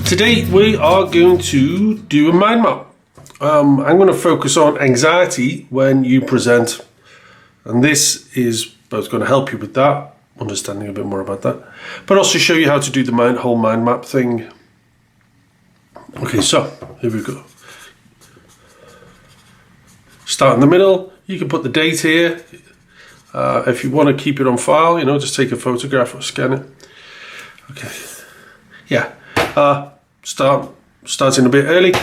Today we are going to do a mind map. I'm going to focus on anxiety when you present, and this is both going to help you with that, understanding a bit more about that, but also show you how to do the whole mind map thing. Okay, so here we go. Start in the middle. You can put the date here. If you want to keep it on file, just take a photograph or scan it. Okay. Yeah. Starting a bit early.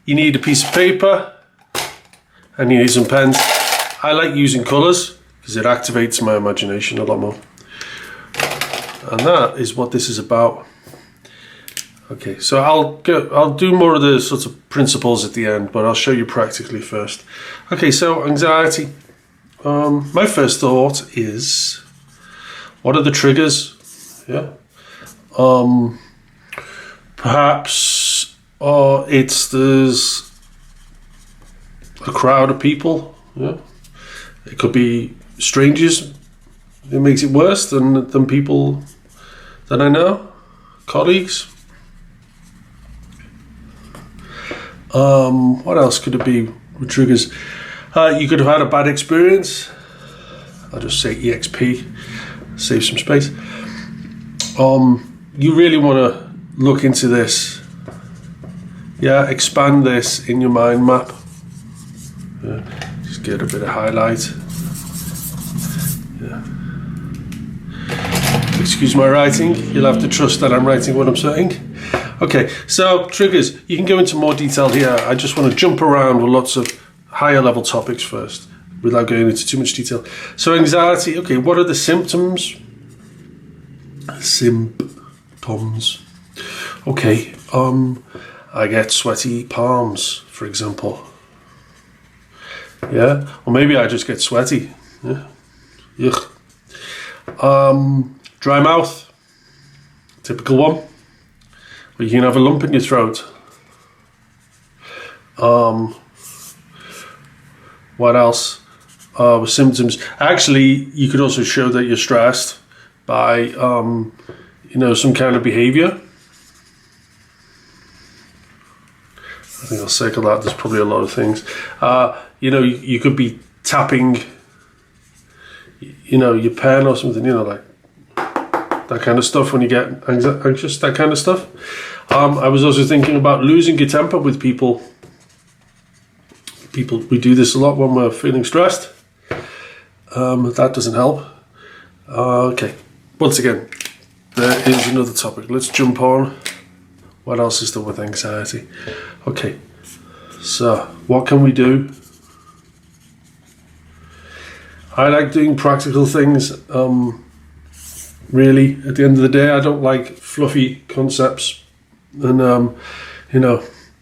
You need a piece of paper and you need some pens. I like using colours because it activates my imagination a lot more. And that is what this is about. Okay, so I'll do more of the sorts of principles at the end, but I'll show you practically first. Okay, so anxiety. My first thought is, what are the triggers? Yeah. Perhaps there's a crowd of people. Yeah. It could be strangers. It makes it worse than people that I know, colleagues. What else could it be with triggers? You could have had a bad experience. I'll just say EXP, save some space. You really want to look into this. Yeah, expand this in your mind map. Yeah, just get a bit of highlight. Yeah. Excuse my writing. You'll have to trust that I'm writing what I'm saying. Okay, so triggers. You can go into more detail here. I just want to jump around with lots of higher level topics first without going into too much detail. So anxiety, okay, what are the symptoms? Symptoms. Okay, I get sweaty palms, for example. Yeah, or maybe I just get sweaty. Yeah. Yuck. Dry mouth, typical one. Or you can have a lump in your throat. What else? Symptoms. Actually, you could also show that you're stressed by, some kind of behavior. I think I'll circle that. There's probably a lot of things. You could be tapping, your pen or something, like that kind of stuff when you get anxious, that kind of stuff. I was also thinking about losing your temper with people. We do this a lot when we're feeling stressed. That doesn't help. Okay, once again, there is another topic. Let's jump on. What else is there with anxiety? Okay, so what can we do? I like doing practical things. Really, at the end of the day, I don't like fluffy concepts and,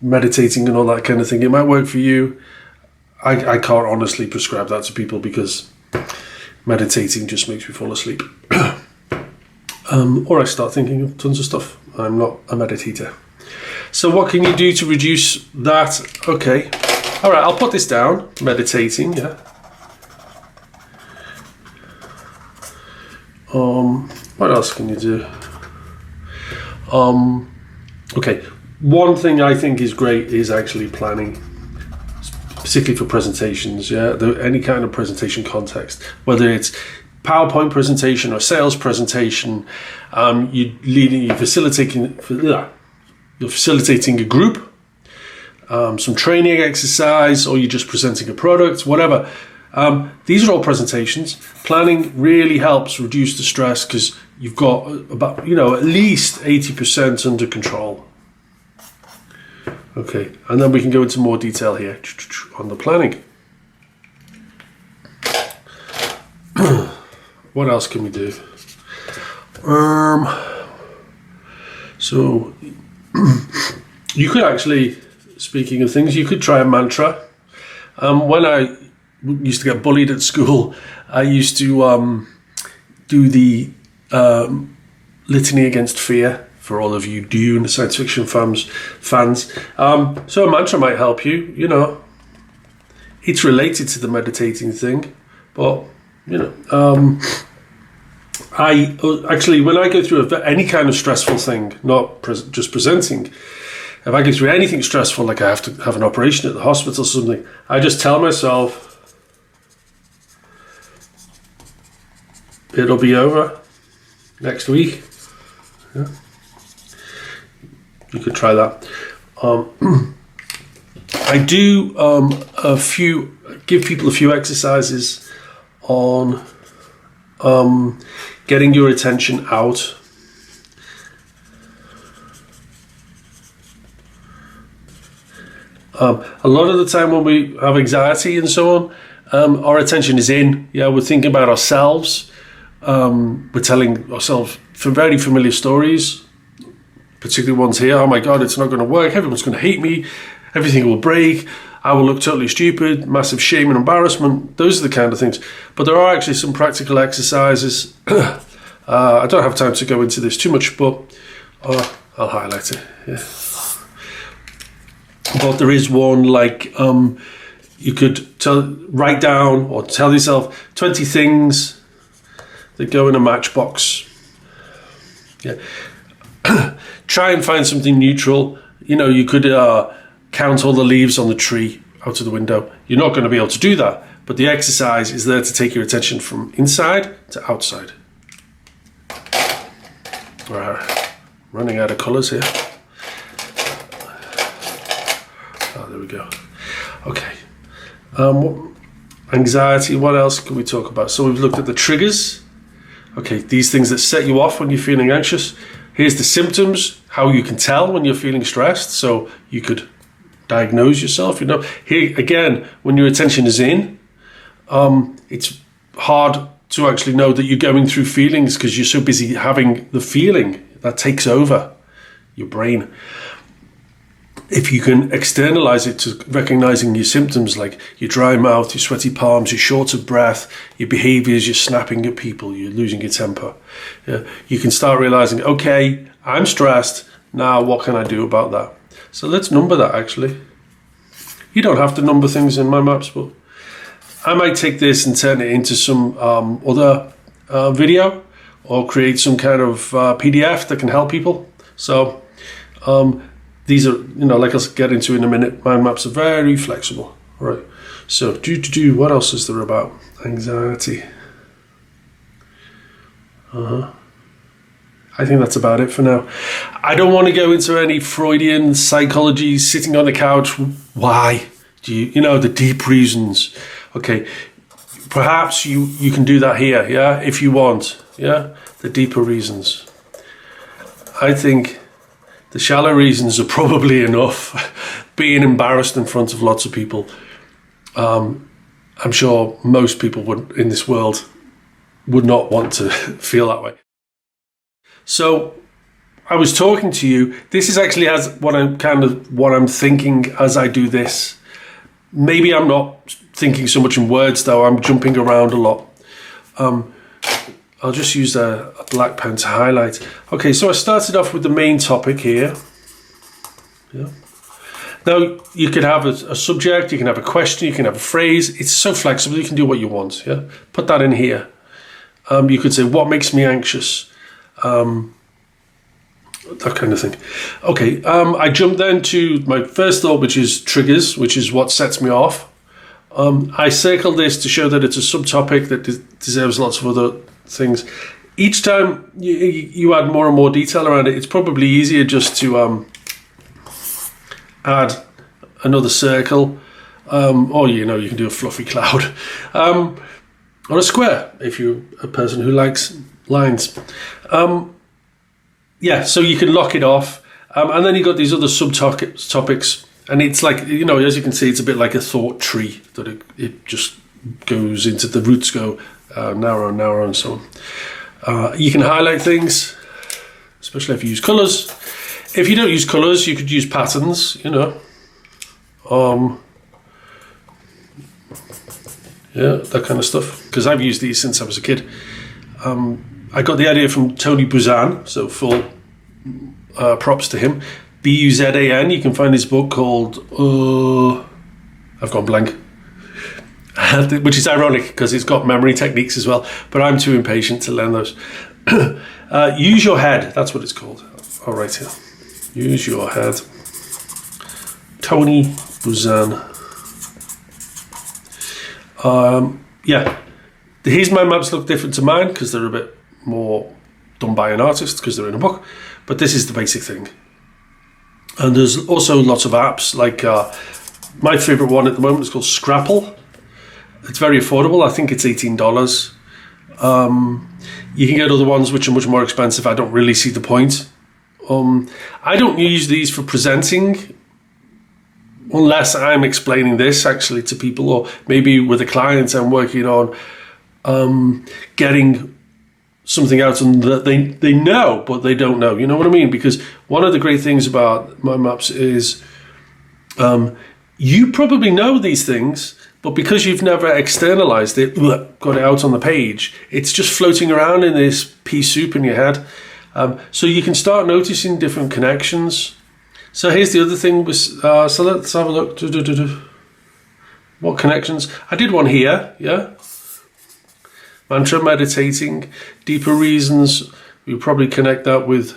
meditating and all that kind of thing. It might work for you. I can't honestly prescribe that to people because meditating just makes me fall asleep. Or I start thinking of tons of stuff. I'm not a meditator. So what can you do to reduce that? Okay. All right, I'll put this down. Meditating, yeah. What else can you do? Okay. One thing I think is great is actually planning, particularly for presentations. Yeah, any kind of presentation context, whether it's PowerPoint presentation or sales presentation, you're facilitating a group, some training exercise, or you're just presenting a product, whatever. These are all presentations. Planning really helps reduce the stress because you've got about, at least 80% under control. Okay, and then we can go into more detail here on the planning. What else can we do? So you could actually, speaking of things, you could try a mantra. When I used to get bullied at school, I used to do the litany against fear for all of you Dune science fiction fans. So a mantra might help you, It's related to the meditating thing, but, I actually, when I go through any kind of stressful thing, not just presenting, if I go through anything stressful, like I have to have an operation at the hospital or something, I just tell myself, it'll be over next week. Yeah. You could try that. I do give people a few exercises on getting your attention out. A lot of the time when we have anxiety and so on, our attention is in. Yeah, we're thinking about ourselves. We're telling ourselves very familiar stories, particularly ones here. Oh my God, it's not going to work. Everyone's going to hate me. Everything will break. I will look totally stupid. Massive shame and embarrassment. Those are the kind of things. But there are actually some practical exercises. I don't have time to go into this too much, but I'll highlight it. Yeah. But there is one like you could write down or tell yourself 20 things that go in a matchbox. Yeah. Try and find something neutral. You know, you could count all the leaves on the tree out of the window. You're not going to be able to do that, but the exercise is there to take your attention from inside to outside. We're running out of colours here. Oh, there we go. Okay. Anxiety, what else can we talk about? So we've looked at the triggers. Okay, these things that set you off when you're feeling anxious. Here's the symptoms, how you can tell when you're feeling stressed. So you could diagnose yourself. You know, here again, when your attention is in, it's hard to actually know that you're going through feelings because you're so busy having the feeling that takes over your brain. If you can externalize it to recognizing your symptoms, like your dry mouth, your sweaty palms, your short of breath, your behaviors, you're snapping at people, you're losing your temper. Yeah, you can start realizing, okay, I'm stressed. Now, what can I do about that? So let's number that actually. You don't have to number things in my maps, but I might take this and turn it into some other video or create some kind of PDF that can help people. So these are, you know, like I'll get into in a minute, mind maps are very flexible. All right. So what else is there about anxiety? I think that's about it for now. I don't want to go into any Freudian psychology, sitting on the couch. Why do you know, the deep reasons? Okay, perhaps you can do that here, yeah, if you want, yeah, the deeper reasons. I think the shallow reasons are probably enough. Being embarrassed in front of lots of people. I'm sure most people in this world would not want to feel that way. So I was talking to you. This is actually what I'm thinking as I do this. Maybe I'm not thinking so much in words though. I'm jumping around a lot. I'll just use a black pen to highlight. Okay, so I started off with the main topic here. Yeah. Now you could have a subject, you can have a question, you can have a phrase. It's so flexible. You can do what you want. Yeah, put that in here. You could say, "What makes me anxious?" That kind of thing. Okay, I jumped then to my first thought, which is triggers, which is what sets me off. I circled this to show that it's a subtopic that deserves lots of other things. Each time you add more and more detail around it, it's probably easier just to add another circle, or you can do a fluffy cloud, or a square if you're a person who likes lines. Yeah, so you can lock it off, and then you've got these other subtopics, and it's like, as you can see, it's a bit like a thought tree that it just goes into, the roots go narrower and narrower and so on. You can highlight things, especially if you use colours. If you don't use colours, you could use patterns, yeah, that kind of stuff, because I've used these since I was a kid. I got the idea from Tony Buzan, so full props to him. Buzan. You can find his book called I've gone blank. which is ironic because it's got memory techniques as well, but I'm too impatient to learn those. Use your head, that's what it's called. I'll write here. Use your head. Tony Buzan. Yeah, his mind maps look different to mine because they're a bit more done by an artist because they're in a book, but this is the basic thing. And there's also lots of apps, like my favorite one at the moment is called Scrapple. It's very affordable. I think it's $18. You can get other ones which are much more expensive. I don't really see the point. I don't use these for presenting unless I'm explaining this actually to people, or maybe with a client I'm working on getting something out and that they know but they don't know. You know what I mean? Because one of the great things about mind maps is you probably know these things, but because you've never externalized it, got it out on the page, it's just floating around in this pea soup in your head. So you can start noticing different connections. So here's the other thing. So let's have a look. What connections? I did one here, yeah. Mantra, meditating, deeper reasons. We probably connect that with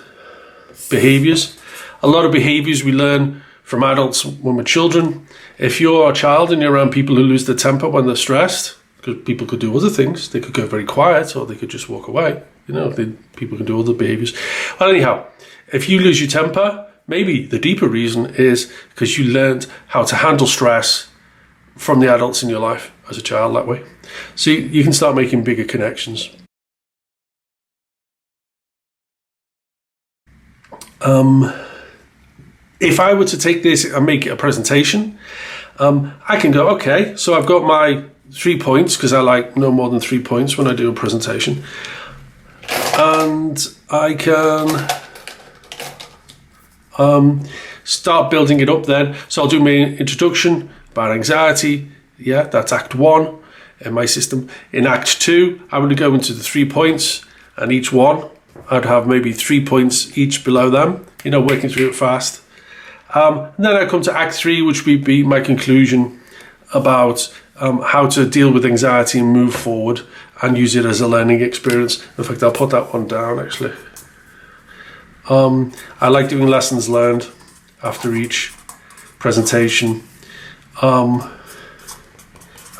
behaviors. A lot of behaviors we learn from adults when we're children. If you're a child and you're around people who lose their temper when they're stressed, because people could do other things, they could go very quiet or they could just walk away. You know, people can do other behaviors. Well, anyhow, if you lose your temper, maybe the deeper reason is because you learned how to handle stress from the adults in your life as a child that way. So you can start making bigger connections. If I were to take this and make it a presentation, I can go, okay, so I've got my 3 points because I like no more than 3 points when I do a presentation. And I can start building it up then. So I'll do my introduction about anxiety. Yeah, that's Act 1 in my system. In Act 2, I would go into the 3 points, and each one, I'd have maybe 3 points each below them, you know, working through it fast. And then I come to Act 3, which would be my conclusion about how to deal with anxiety and move forward and use it as a learning experience. In fact, I'll put that one down actually. I like doing lessons learned after each presentation and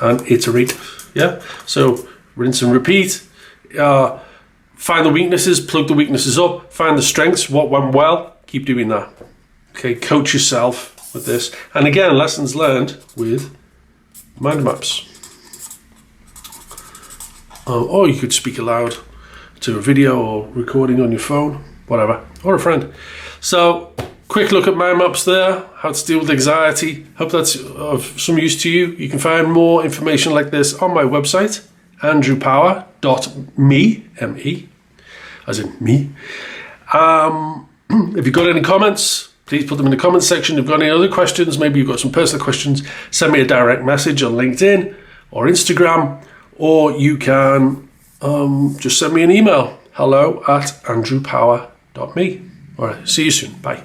iterate. Yeah, so rinse and repeat. Find the weaknesses, plug the weaknesses up, find the strengths, what went well, keep doing that. Okay, coach yourself with this. And again, lessons learned with mind maps. Or you could speak aloud to a video or recording on your phone, whatever, or a friend. So, quick look at mind maps there, how to deal with anxiety. Hope that's of some use to you. You can find more information like this on my website, andrewpower.me, M-E, as in me. If you've got any comments, please put them in the comments section. If you've got any other questions, maybe you've got some personal questions, send me a direct message on LinkedIn or Instagram, or you can just send me an email, hello@andrewpower.me. All right, see you soon. Bye.